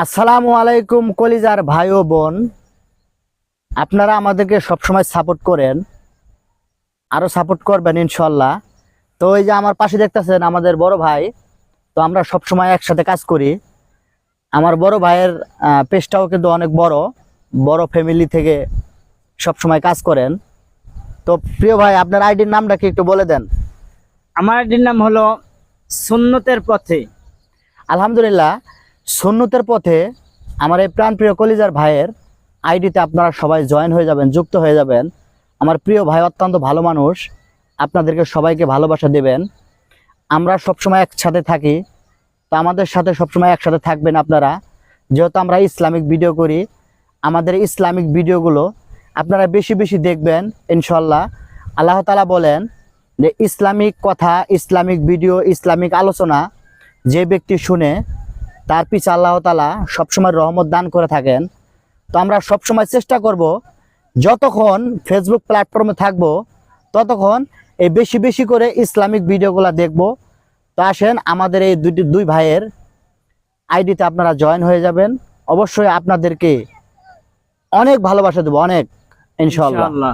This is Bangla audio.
আসসালামু আলাইকুম কলিজার ভাই ও বোন, আপনারা আমাদেরকে সবসময় সাপোর্ট করেন, আরো সাপোর্ট করবেন ইনশাল্লাহ। তো এই যে আমার পাশে দেখতেছেন আমাদের বড় ভাই, তো আমরা সবসময় একসাথে কাজ করি। আমার বড় ভাইয়ের পেজটাও কিন্তু অনেক বড় বড় ফ্যামিলি থেকে সবসময় কাজ করেন। তো প্রিয় ভাই, আপনার আইডির নামটা কি একটু বলে দেন। আমার আইডির নাম হলো সুন্নতের পথে। আলহামদুলিল্লাহ, সুন্নতের পথে আমার এই প্রাণপ্রিয় কলিজার ভাইয়ের আইডিতে আপনারা সবাই জয়েন হয়ে যাবেন, যুক্ত হয়ে যাবেন। আমার প্রিয় ভাই অত্যন্ত ভালো মানুষ, আপনাদেরকে সবাইকে ভালোবাসা দেবেন। আমরা সবসময় একসাথে থাকি, তো আমাদের সাথে সবসময় একসাথে থাকবেন আপনারা। যেহেতু আমরা ইসলামিক ভিডিও করি, আমাদের ইসলামিক ভিডিওগুলো আপনারা বেশি বেশি দেখবেন ইনশাল্লাহ। আল্লাহ তাআলা বলেন যে ইসলামিক কথা, ইসলামিক ভিডিও, ইসলামিক আলোচনা যে ব্যক্তি শুনে তার পিছে আল্লাহ তাআলা সবসময় রহমত দান করে থাকেন। তো আমরা সবসময় চেষ্টা করব, যতক্ষণ ফেসবুক প্ল্যাটফর্মে থাকব ততক্ষণ এই বেশি বেশি করে ইসলামিক ভিডিওগুলো দেখব। তো আসেন, আমাদের এই দুই ভাইয়ের আইডিতে আপনারা জয়েন হয়ে যাবেন। অবশ্যই আপনাদেরকে অনেক ভালোবাসা দেবো, অনেক ইনশাআল্লাহ। ইনশাআল্লাহ।